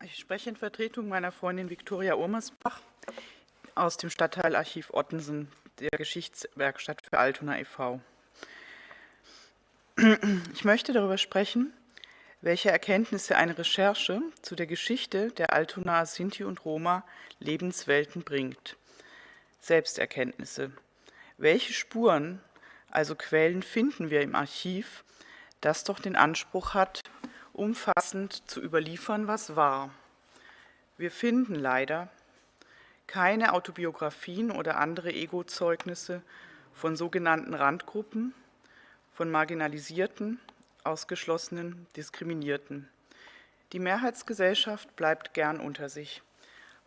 Ich spreche in Vertretung meiner Freundin Viktoria Urmersbach aus dem Stadtteilarchiv Ottensen, der Geschichtswerkstatt für Altona e.V. Ich möchte darüber sprechen, welche Erkenntnisse eine Recherche zu der Geschichte der Altonaer Sinti und Roma Lebenswelten bringt. Selbsterkenntnisse. Welche Spuren, also Quellen, finden wir im Archiv, das doch den Anspruch hat, umfassend zu überliefern, was war? Wir finden leider keine Autobiografien oder andere Ego-Zeugnisse von sogenannten Randgruppen, von Marginalisierten, Ausgeschlossenen, Diskriminierten. Die Mehrheitsgesellschaft bleibt gern unter sich.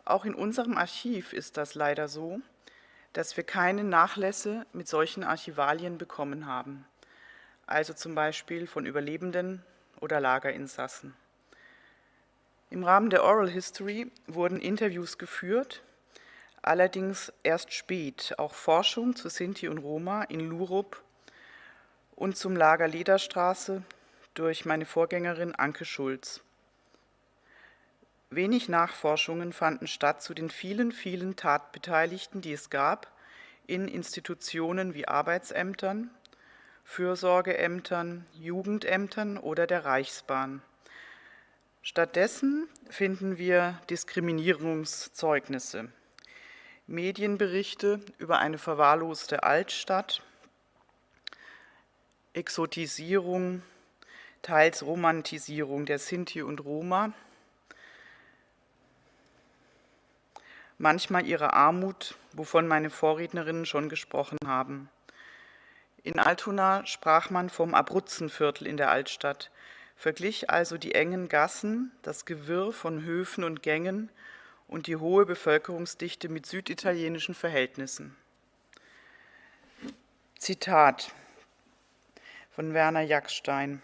Auch in unserem Archiv ist das leider so, dass wir keine Nachlässe mit solchen Archivalien bekommen haben, also zum Beispiel von Überlebenden oder Lagerinsassen. Im Rahmen der Oral History wurden Interviews geführt, allerdings erst spät, auch Forschung zu Sinti und Roma in Lurup und zum Lager Lederstraße durch meine Vorgängerin Anke Schulz. Wenig Nachforschungen fanden statt zu den vielen, vielen Tatbeteiligten, die es gab, in Institutionen wie Arbeitsämtern, Fürsorgeämtern, Jugendämtern oder der Reichsbahn. Stattdessen finden wir Diskriminierungszeugnisse, Medienberichte über eine verwahrloste Altstadt, Exotisierung, teils Romantisierung der Sinti und Roma, manchmal ihre Armut, wovon meine Vorrednerinnen schon gesprochen haben. In Altona sprach man vom Abruzzenviertel in der Altstadt, verglich also die engen Gassen, das Gewirr von Höfen und Gängen und die hohe Bevölkerungsdichte mit süditalienischen Verhältnissen. Zitat von Werner Jackstein: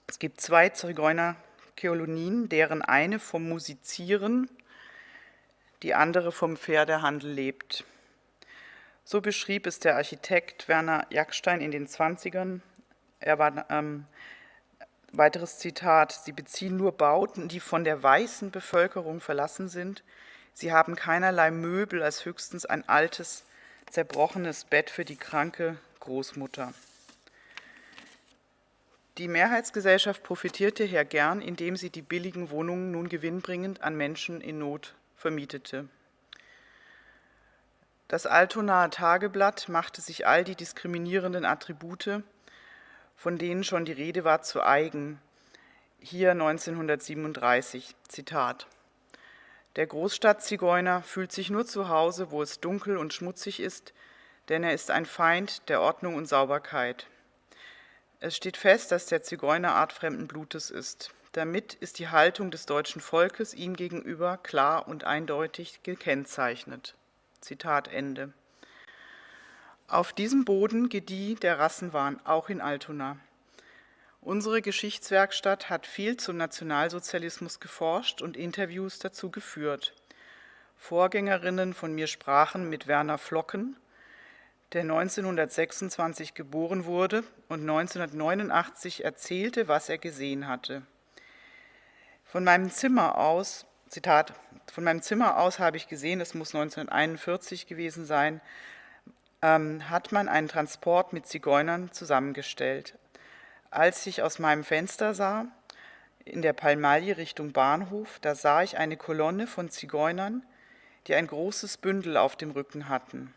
Es gibt 2 Zigeunerkolonien, deren eine vom Musizieren, die andere vom Pferdehandel lebt. So beschrieb es der Architekt Werner Jackstein in den 20ern. Weiteres Zitat: Sie beziehen nur Bauten, die von der weißen Bevölkerung verlassen sind. Sie haben keinerlei Möbel als höchstens ein altes, zerbrochenes Bett für die kranke Großmutter. Die Mehrheitsgesellschaft profitierte hier gern, indem sie die billigen Wohnungen nun gewinnbringend an Menschen in Not vermietete. Das Altonaer Tageblatt machte sich all die diskriminierenden Attribute, von denen schon die Rede war, zu eigen. Hier 1937, Zitat: Der Großstadtzigeuner fühlt sich nur zu Hause, wo es dunkel und schmutzig ist, denn er ist ein Feind der Ordnung und Sauberkeit. Es steht fest, dass der Zigeuner artfremden Blutes ist. Damit ist die Haltung des deutschen Volkes ihm gegenüber klar und eindeutig gekennzeichnet. Zitat Ende. Auf diesem Boden gedieh der Rassenwahn, auch in Altona. Unsere Geschichtswerkstatt hat viel zum Nationalsozialismus geforscht und Interviews dazu geführt. Vorgängerinnen von mir sprachen mit Werner Flocken, der 1926 geboren wurde und 1989 erzählte, was er gesehen hatte. Von meinem Zimmer aus, Zitat, von meinem Zimmer aus habe ich gesehen, es muss 1941 gewesen sein, hat man einen Transport mit Zigeunern zusammengestellt. Als ich aus meinem Fenster sah, in der Palmalie Richtung Bahnhof, da sah ich eine Kolonne von Zigeunern, die ein großes Bündel auf dem Rücken hatten.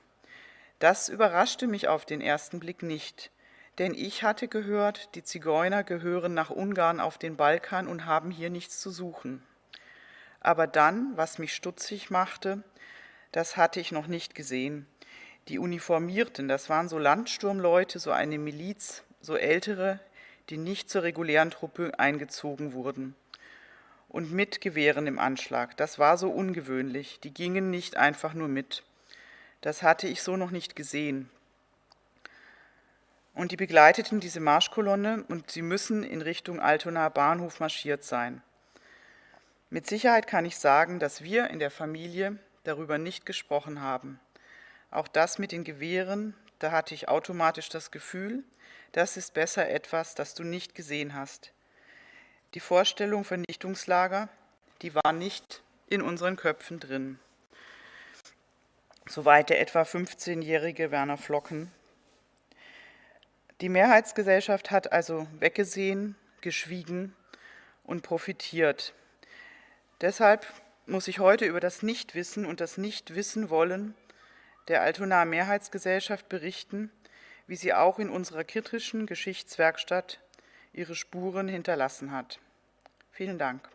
Das überraschte mich auf den ersten Blick nicht, denn ich hatte gehört, die Zigeuner gehören nach Ungarn auf den Balkan und haben hier nichts zu suchen. Aber dann, was mich stutzig machte, das hatte ich noch nicht gesehen. Die Uniformierten, das waren so Landsturmleute, so eine Miliz, so Ältere, die nicht zur regulären Truppe eingezogen wurden. Und mit Gewehren im Anschlag, das war so ungewöhnlich, die gingen nicht einfach nur mit. Das hatte ich so noch nicht gesehen. Und die begleiteten diese Marschkolonne und sie müssen in Richtung Altonaer Bahnhof marschiert sein. Mit Sicherheit kann ich sagen, dass wir in der Familie darüber nicht gesprochen haben. Auch das mit den Gewehren, da hatte ich automatisch das Gefühl, das ist besser etwas, das du nicht gesehen hast. Die Vorstellung Vernichtungslager, die war nicht in unseren Köpfen drin. Soweit der etwa 15-jährige Werner Flocken. Die Mehrheitsgesellschaft hat also weggesehen, geschwiegen und profitiert. Deshalb muss ich heute über das Nichtwissen und das Nichtwissen-Wollen der Altonaer Mehrheitsgesellschaft berichten, wie sie auch in unserer kritischen Geschichtswerkstatt ihre Spuren hinterlassen hat. Vielen Dank.